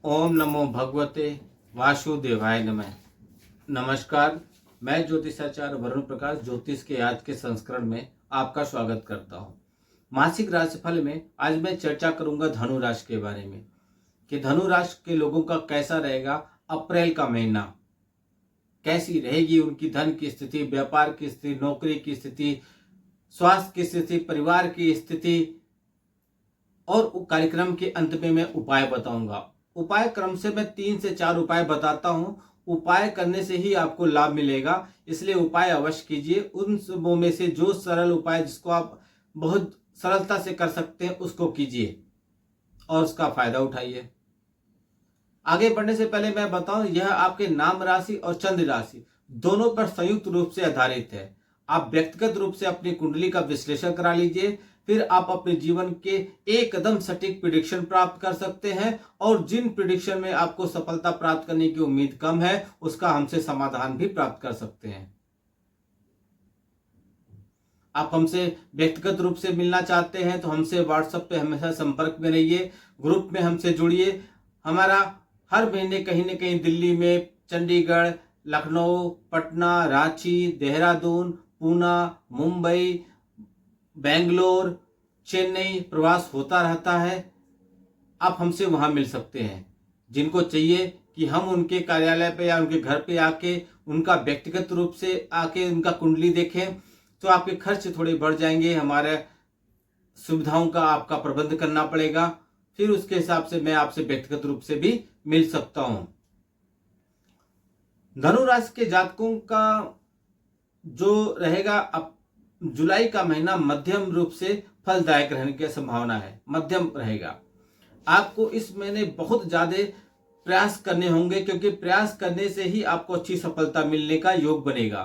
ओम नमो भगवते वासुदेवाय नमः। नमस्कार, मैं ज्योतिषाचार्य वरुण प्रकाश ज्योतिष के आज के संस्करण में आपका स्वागत करता हूं। मासिक राशिफल में आज मैं चर्चा करूंगा धनु राशि के बारे में कि धनु राशि के लोगों का कैसा रहेगा। अप्रैल का महीना कैसी रहेगी उनकी धन की स्थिति, व्यापार की स्थिति, नौकरी की स्थिति, स्वास्थ्य की स्थिति, परिवार की स्थिति, और कार्यक्रम के अंत में मैं उपाय बताऊंगा। उपाय क्रम से मैं 3 से 4 उपाय बताता हूं। उपाय करने से ही आपको लाभ मिलेगा, इसलिए उपाय अवश्य कीजिए। उन सबों में से जो सरल उपाय जिसको आप बहुत सरलता से कर सकते हैं उसको कीजिए और उसका फायदा उठाइए। आगे बढ़ने से पहले मैं बताऊं, यह आपके नाम राशि और चंद्र राशि दोनों पर संयुक्त रूप से आधारित है। आप व्यक्तिगत रूप से अपनी कुंडली का विश्लेषण करा लीजिए, फिर आप अपने जीवन के एकदम सटीक प्रिडिक्शन प्राप्त कर सकते हैं। और जिन प्रिडिक्शन में आपको सफलता प्राप्त करने की उम्मीद कम है उसका हमसे समाधान भी प्राप्त कर सकते हैं। आप हमसे व्यक्तिगत रूप से मिलना चाहते हैं तो हमसे व्हाट्सएप पे हमेशा संपर्क में रहिए, ग्रुप में हमसे जुड़िए। हमारा हर महीने कहीं न कहीं दिल्ली में, चंडीगढ़, लखनऊ, पटना, रांची, देहरादून, पूना, मुंबई, बेंगलोर, चेन्नई प्रवास होता रहता है। आप हमसे वहां मिल सकते हैं। जिनको चाहिए कि हम उनके कार्यालय पे या उनके घर पे आके उनका व्यक्तिगत रूप से आके उनका कुंडली देखें तो आपके खर्च थोड़े बढ़ जाएंगे। हमारे सुविधाओं का आपका प्रबंध करना पड़ेगा, फिर उसके हिसाब से मैं आपसे व्यक्तिगत रूप से भी मिल सकता हूं। धनु राशि के जातकों का जो रहेगा, अब जुलाई का महीना मध्यम रूप से फलदायक रहने की संभावना है, मध्यम रहेगा। आपको इस महीने बहुत ज्यादा प्रयास करने होंगे, क्योंकि प्रयास करने से ही आपको अच्छी सफलता मिलने का योग बनेगा।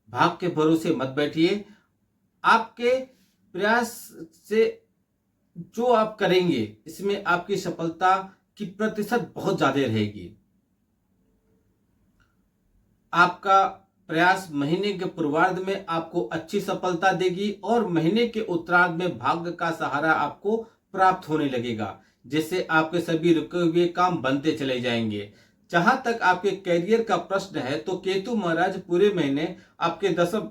भाग के भरोसे मत बैठिए। आपके प्रयास से जो आप करेंगे इसमें आपकी सफलता की प्रतिशत बहुत ज्यादा रहेगी। आपका प्रयास महीने के पूर्वार्ध में आपको अच्छी सफलता देगी और महीने के उत्तरार्ध में भाग्य का सहारा आपको प्राप्त होने लगेगा, जिससे आपके सभी रुके हुए काम बनते चले जाएंगे। जहां तक आपके कैरियर का प्रश्न है तो केतु महाराज पूरे महीने आपके 10वें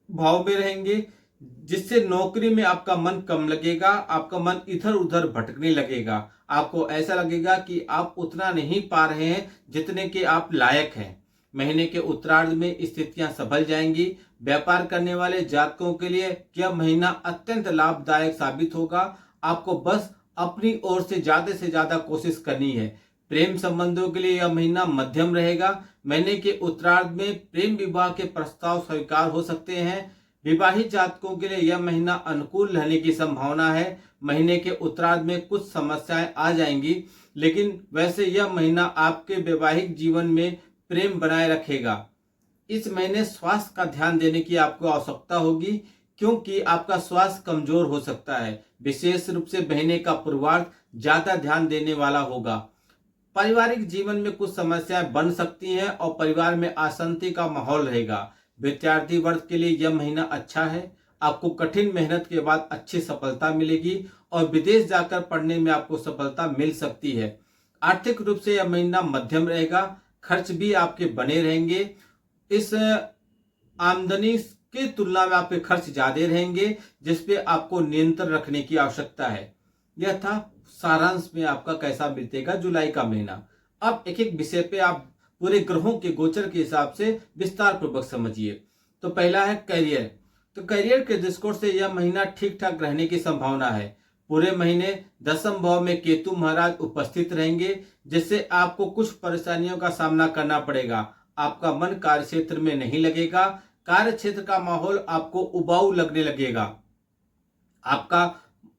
भाव में रहेंगे, जिससे नौकरी में आपका मन कम लगेगा, आपका मन इधर उधर भटकने लगेगा। आपको ऐसा लगेगा कि आप उतना नहीं पा रहे हैं जितने के आप लायक हैं। महीने के उत्तरार्ध में स्थितियां संभल जाएंगी। व्यापार करने वाले जातकों के लिए यह महीना अत्यंत लाभदायक साबित होगा। आपको बस अपनी ओर से ज्यादा कोशिश करनी है। प्रेम संबंधों के लिए यह महीना मध्यम रहेगा। महीने के उत्तरार्ध में प्रेम विवाह के प्रस्ताव स्वीकार हो सकते हैं। विवाहित जातकों के लिए यह महीना अनुकूल रहने की संभावना है। महीने के उत्तरार्ध में कुछ समस्याएं आ जाएंगी, लेकिन वैसे यह महीना आपके वैवाहिक जीवन में प्रेम बनाए रखेगा। इस महीने स्वास्थ्य का ध्यान देने की आपको आवश्यकता होगी, क्योंकि आपका स्वास्थ्य कमजोर हो सकता है। विशेष रूप से महीने का पूर्वार्ध ज्यादा ध्यान देने वाला होगा। पारिवारिक जीवन में कुछ समस्याएं बन सकती हैं और परिवार में अशांति का माहौल रहेगा। विद्यार्थी वर्ग के लिए यह महीना अच्छा है। आपको कठिन मेहनत के बाद अच्छी सफलता मिलेगी और विदेश जाकर पढ़ने में आपको सफलता मिल सकती है। आर्थिक रूप से यह महीना मध्यम रहेगा। खर्च भी आपके बने रहेंगे। इस आमदनी की तुलना में आपके खर्च ज्यादा रहेंगे, जिसपे आपको नियंत्रण रखने की आवश्यकता है। यह था सारांश में आपका कैसा बीतेगा जुलाई का महीना। अब एक एक विषय पे आप पूरे ग्रहों के गोचर के हिसाब से विस्तार पूर्वक समझिए। तो पहला है कैरियर। तो कैरियर के दृष्टिकोण से यह महीना ठीक ठाक रहने की संभावना है। पूरे महीने 10वें भाव में केतु महाराज उपस्थित रहेंगे, जिससे आपको कुछ परेशानियों का सामना करना पड़ेगा। आपका मन कार्य क्षेत्र में नहीं लगेगा। कार्य क्षेत्र का माहौल आपको उबाऊ लगने लगेगा। आपका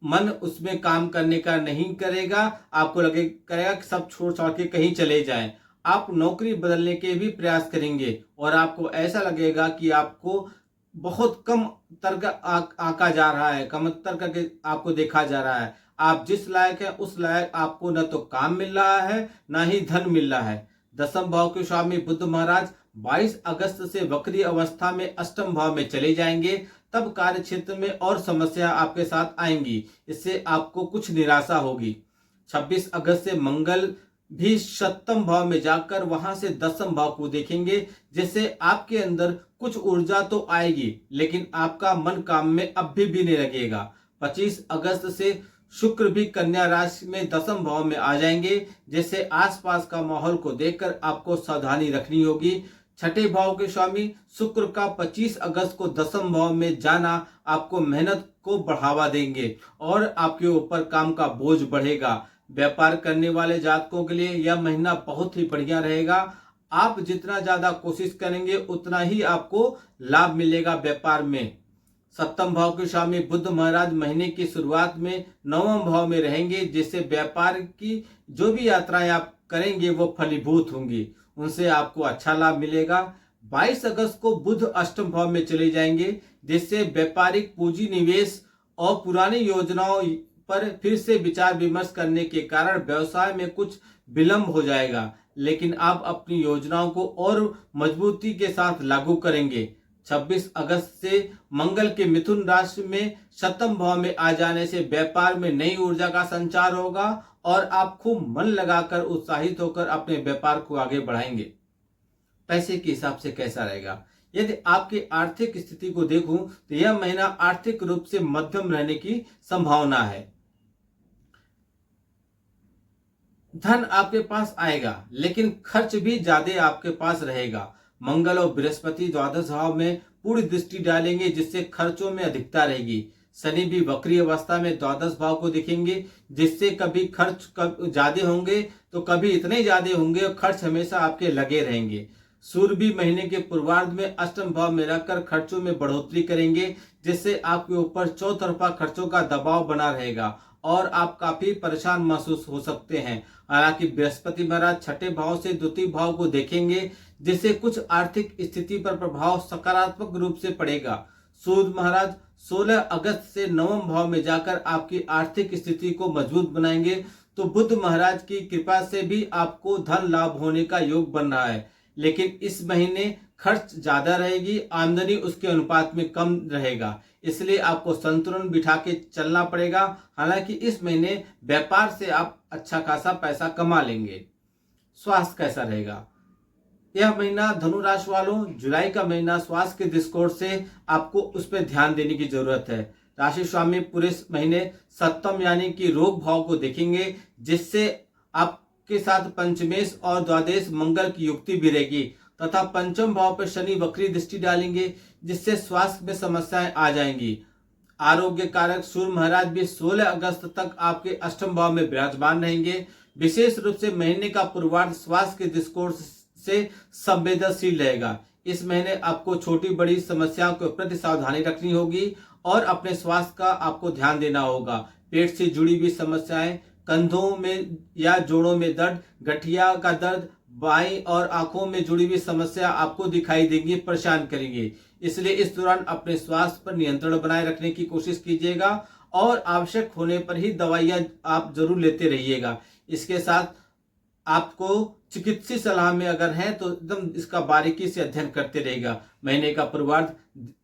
मन उसमें काम करने का नहीं करेगा। आपको करेगा कि सब छोड़ छाड़ के कहीं चले जाएं। आप नौकरी बदलने के भी प्रयास करेंगे और आपको ऐसा लगेगा कि आपको बहुत कम तर्क आका जा रहा है, कम तर्क के आपको देखा जा रहा है। आप जिस लायक है उस लायक आपको न तो काम मिल रहा है न ही धन मिल रहा है। 10वें भाव के स्वामी बुध महाराज 22 अगस्त से वक्री अवस्था में 8वें भाव में चले जाएंगे। तब कार्य क्षेत्र में और समस्या आपके साथ आएंगी। इससे आपको कुछ निराशा होगी। 26 अगस्त से मंगल भी सप्तम भाव में जाकर वहां से दसम भाव को देखेंगे, जिससे आपके अंदर कुछ ऊर्जा तो आएगी, लेकिन आपका मन काम में अब भी नहीं लगेगा। 25 अगस्त से शुक्र भी कन्या राशि में दसम भाव में आ जाएंगे, जिससे आसपास का माहौल को देखकर आपको सावधानी रखनी होगी। छठे भाव के स्वामी शुक्र का 25 अगस्त को दसम भाव में जाना आपको मेहनत को बढ़ावा देंगे और आपके ऊपर काम का बोझ बढ़ेगा। व्यापार करने वाले जातकों के लिए यह महीना बहुत ही बढ़िया रहेगा। आप जितना ज्यादा कोशिश करेंगे उतना ही आपको लाभ मिलेगा व्यापार में। सप्तम भाव के स्वामी बुध महाराज महीने की शुरुआत में नवम भाव में रहेंगे, जिससे व्यापार की जो भी यात्राएं आप करेंगे वो फलीभूत होंगी, उनसे आपको अच्छा लाभ मिलेगा। 22 अगस्त को बुध अष्टम भाव में चले जाएंगे, जिससे व्यापारिक पूंजी निवेश और पुरानी योजनाओं पर फिर से विचार विमर्श करने के कारण व्यवसाय में कुछ विलंब हो जाएगा, लेकिन आप अपनी योजनाओं को और मजबूती के साथ लागू करेंगे। 26 अगस्त से मंगल के मिथुन राशि में सप्तम भाव में आ जाने से व्यापार में नई ऊर्जा का संचार होगा और आप खूब मन लगाकर उत्साहित होकर अपने व्यापार को आगे बढ़ाएंगे। पैसे के हिसाब से कैसा रहेगा? यदि आपकी आर्थिक स्थिति को देखूं तो यह महीना आर्थिक रूप से मध्यम रहने की संभावना है। धन आपके पास आएगा, लेकिन खर्च भी ज्यादा आपके पास रहेगा। मंगल और बृहस्पति द्वादश भाव में पूरी दृष्टि डालेंगे, जिससे खर्चों में अधिकता रहेगी। शनि भी वक्री अवस्था में द्वादश भाव को दिखेंगे, जिससे कभी खर्च ज्यादा होंगे तो कभी इतने ज्यादा होंगे और खर्च हमेशा आपके लगे रहेंगे। सूर्य भी महीने के पूर्वार्ध में अष्टम भाव में रहकर खर्चों में बढ़ोतरी करेंगे, जिससे आपके ऊपर चौतरफा खर्चों का दबाव बना रहेगा और आप काफी परेशान महसूस हो सकते हैं। हालांकि बृहस्पति महाराज छठे भाव से द्वितीय भाव को देखेंगे, जिससे कुछ आर्थिक स्थिति पर प्रभाव सकारात्मक रूप से पड़ेगा। सूर्य महाराज 16 अगस्त से नवम भाव में जाकर आपकी आर्थिक स्थिति को मजबूत बनाएंगे, तो बुध महाराज की कृपा से भी आपको धन लाभ होने का योग बन रहा है। लेकिन इस महीने खर्च ज्यादा रहेगी, आमदनी उसके अनुपात में कम रहेगा, इसलिए आपको संतुलन बिठा के चलना पड़ेगा। हालांकि इस महीने व्यापार से आप अच्छा खासा पैसा कमा लेंगे। स्वास्थ्य कैसा रहेगा? यह महीना धनु राशि वालों, जुलाई का महीना स्वास्थ्य के दृष्टिकोण से आपको उस पर ध्यान देने की जरूरत है। राशि स्वामी पूरे महीने सप्तम यानी कि रोग भाव को देखेंगे, जिससे आपके साथ पंचमेश और द्वादश मंगल की युक्ति भी रहेगी तथा पंचम भाव पर शनि वक्री दृष्टि डालेंगे, जिससे स्वास्थ्य में समस्याएं आ जाएंगी। आरोग्य कारक सूर्य महाराज भी 16 अगस्त तक आपके अष्टम भाव में विराजमान रहेंगे। विशेष रूप से महीने का पूर्वार्ध स्वास्थ्य के दृष्टिकोण से संवेदनशील रहेगा। इस महीने आपको छोटी बड़ी समस्याओं के प्रति सावधानी रखनी होगी और अपने स्वास्थ्य का आपको ध्यान देना होगा। पेट से जुड़ी हुई समस्याएं, कंधों में या जोड़ों में दर्द, गठिया का दर्द, बाईं और आंखों में जुड़ी हुई समस्या आपको दिखाई देंगी, परेशान करेंगे। इसलिए इस दौरान अपने स्वास्थ्य पर नियंत्रण बनाए रखने की कोशिश कीजिएगा और आवश्यक होने पर ही दवाइयां आप जरूर लेते रहिएगा। इसके साथ आपको चिकित्सीय सलाह में अगर है तो एकदम इसका बारीकी से अध्ययन करते रहेगा। महीने का पूर्वार्ध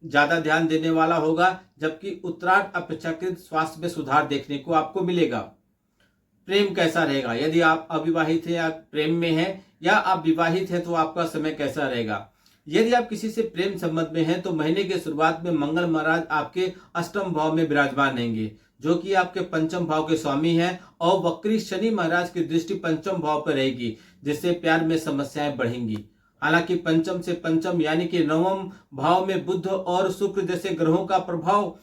ज्यादा ध्यान देने वाला होगा, जबकि उत्तरार्ध अपेक्षाकृत स्वास्थ्य में सुधार देखने को आपको मिलेगा। प्रेम कैसा रहेगा? यदि आप अविवाहित हैं या प्रेम में हैं या आप विवाहित हैं तो आपका समय कैसा रहेगा? यदि आप किसी से प्रेम संबंध में हैं तो महीने के शुरुआत में मंगल महाराज आपके अष्टम भाव में विराजमान रहेंगे, जो कि आपके पंचम भाव के स्वामी हैं, और वक्री शनि महाराज की दृष्टि पंचम भाव पर रहेगी, जिससे प्यार में समस्याएं बढ़ेंगी। हालांकि पंचम से पंचम यानी कि नवम भाव में बुध और शुक्र जैसे ग्रहों का प्रभाव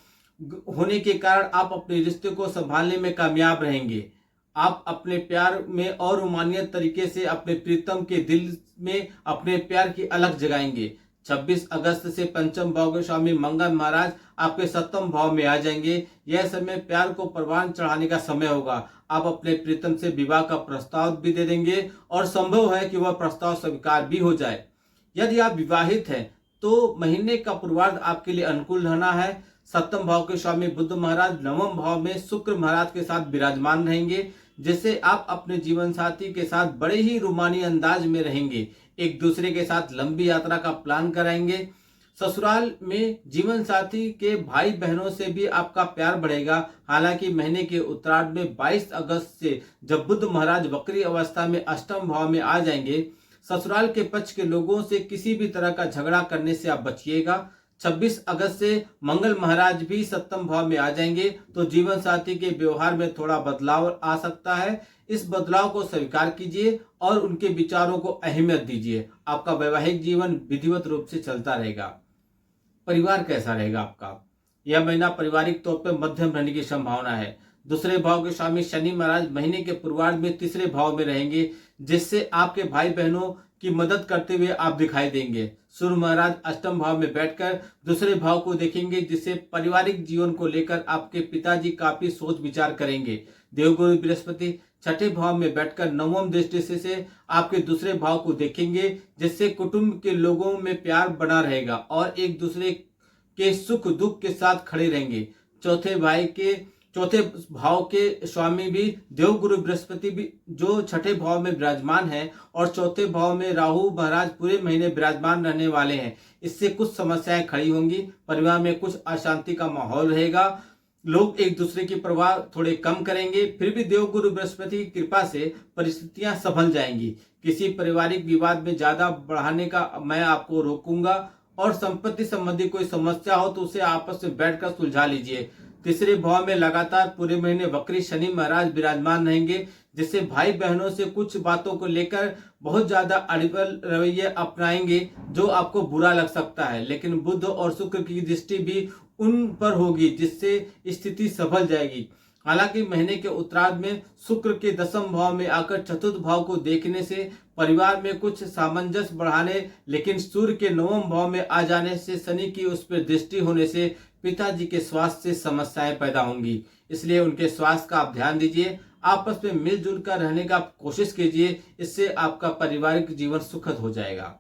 होने के कारण आप अपने रिश्ते को संभालने में कामयाब रहेंगे। आप अपने प्यार में और रोमानियत तरीके से अपने प्रीतम के दिल में अपने प्यार की अलख जगाएंगे। 26 अगस्त से पंचम भाव के स्वामी मंगल महाराज आपके सप्तम भाव में आ जाएंगे। यह समय प्यार को परवान चढ़ाने का समय होगा। आप अपने प्रीतम से विवाह का प्रस्ताव भी दे देंगे और संभव है कि वह प्रस्ताव स्वीकार भी हो जाए। यदि आप विवाहित हैं तो महीने का पूर्वार्ध आपके लिए अनुकूल रहना है। सप्तम भाव के स्वामी बुध महाराज नवम भाव में शुक्र महाराज के साथ विराजमान रहेंगे, जिससे आप अपने जीवन साथी के साथ बड़े ही रोमानी अंदाज में रहेंगे। एक दूसरे के साथ लंबी यात्रा का प्लान कराएंगे। ससुराल में जीवन साथी के भाई बहनों से भी आपका प्यार बढ़ेगा। हालांकि महीने के उत्तरार्ध में 22 अगस्त से जब बुध महाराज वक्री अवस्था में अष्टम भाव में आ जाएंगे, ससुराल के पक्ष के लोगों से किसी भी तरह का झगड़ा करने से आप बचिएगा। 26 अगस्त से मंगल महाराज भी सप्तम भाव में आ जाएंगे, तो जीवन साथी के व्यवहार में थोड़ा बदलाव आ सकता है। इस बदलाव को स्वीकार कीजिए और उनके विचारों को अहमियत दीजिए। आपका वैवाहिक जीवन विधिवत रूप से चलता रहेगा। परिवार कैसा रहेगा आपका? यह महीना पारिवारिक तौर पर मध्यम रहने की संभावना है। दूसरे भाव के स्वामी शनि महाराज महीने के पूर्वार्ध में तीसरे भाव में रहेंगे, जिससे आपके भाई बहनों की मदद करते हुए आप दिखाई देंगे। सूर्य महाराज अष्टम भाव में बैठकर दूसरे भाव को देखेंगे, जिससे पारिवारिक जीवन को लेकर आपके पिताजी काफी सोच विचार करेंगे। देवगुरु बृहस्पति छठे भाव में बैठकर नवम दृष्टि से आपके दूसरे भाव को देखेंगे, जिससे कुटुंब के लोगों में प्यार बना रहेगा और एक दूसरे के सुख दुख के साथ खड़े रहेंगे। चौथे भाव के स्वामी भी देवगुरु बृहस्पति भी जो छठे भाव में विराजमान है और चौथे भाव में राहु महाराज पूरे महीने विराजमान रहने वाले हैं। इससे कुछ समस्याएं खड़ी होंगी। परिवार में कुछ अशांति का माहौल रहेगा। लोग एक दूसरे की परवाह थोड़े कम करेंगे। फिर भी देवगुरु बृहस्पति की कृपा से परिस्थितियां संभल जाएंगी। किसी पारिवारिक विवाद में ज्यादा बढ़ाने का मैं आपको रोकूंगा और संपत्ति संबंधी कोई समस्या हो तो उसे आपस में बैठकर सुलझा लीजिए। तीसरे भाव में लगातार पूरे महीने वक्री शनि महाराज विराजमान रहेंगे, जिससे भाई बहनों से कुछ बातों को लेकर बहुत ज्यादा अड़िबल रवैये अपनाएंगे जो आपको बुरा लग सकता है। लेकिन बुध और शुक्र की दृष्टि भी उन पर होगी, जिससे स्थिति संभल जाएगी। हालांकि महीने के उत्तरार्ध में शुक्र के दसम भाव में आकर चतुर्थ भाव को देखने से परिवार में कुछ सामंजस्य बढ़ाने, लेकिन सूर्य के नवम भाव में आ जाने से शनि की उस पर दृष्टि होने से पिताजी के स्वास्थ्य से समस्याएं पैदा होंगी। इसलिए उनके स्वास्थ्य का आप ध्यान दीजिए। आपस में मिलजुल कर रहने का कोशिश कीजिए। इससे आपका पारिवारिक जीवन सुखद हो जाएगा।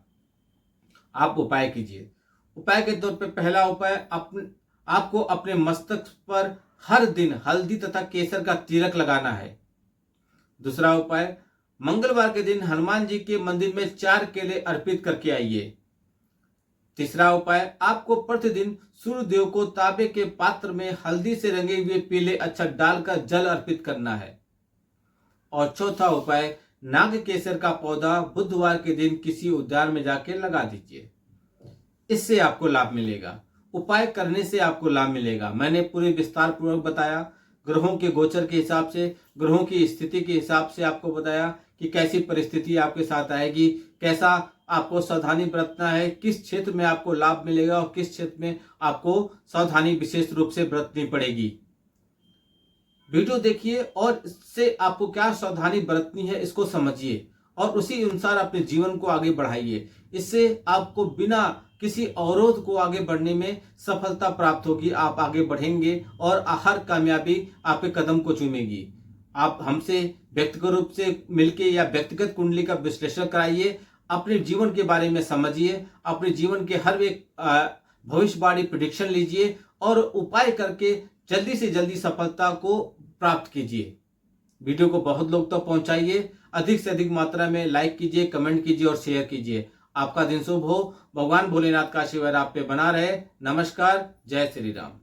आप उपाय कीजिए। उपाय के तौर पर पहला उपाय, आपको अपने मस्तक पर हर दिन हल्दी तथा केसर का तिलक लगाना है। दूसरा उपाय, मंगलवार के दिन हनुमान जी के मंदिर में 4 केले अर्पित करके आइए। तीसरा उपाय, आपको प्रतिदिन सूर्य देव को तांबे के पात्र में हल्दी से रंगे हुए पीले अक्षत डालकर जल अर्पित करना है। और चौथा उपाय, नाग केसर का पौधा बुधवार के दिन किसी उद्यान में जाके लगा दीजिए। इससे आपको लाभ मिलेगा। उपाय करने से आपको लाभ मिलेगा। मैंने पूरे विस्तार पूर्वक बताया। ग्रहों के गोचर के हिसाब से, ग्रहों की स्थिति के हिसाब से आपको बताया कि कैसी परिस्थिति आपके साथ आएगी, कैसा आपको सावधानी बरतना है, किस क्षेत्र में आपको लाभ मिलेगा और किस क्षेत्र में आपको सावधानी विशेष रूप से बरतनी पड़ेगी। वीडियो देखिए और इससे आपको क्या सावधानी बरतनी है इसको समझिए और उसी अनुसार अपने जीवन को आगे बढ़ाइए। इससे आपको बिना किसी अवरोध को आगे बढ़ने में सफलता प्राप्त होगी। आप आगे बढ़ेंगे और हर कामयाबी आपके कदम को चूमेगी। आप हमसे व्यक्तिगत रूप से मिलके या व्यक्तिगत कुंडली का विश्लेषण कराइए। अपने जीवन के बारे में समझिए। अपने जीवन के हर एक भविष्यवाणी प्रेडिक्शन लीजिए और उपाय करके जल्दी से जल्दी सफलता को प्राप्त कीजिए। वीडियो को बहुत लोग तक पहुंचाइए। अधिक से अधिक मात्रा में लाइक कीजिए, कमेंट कीजिए और शेयर कीजिए। आपका दिन शुभ हो। भगवान भोलेनाथ का आशीर्वाद आप पे बना रहे। नमस्कार। जय श्री राम।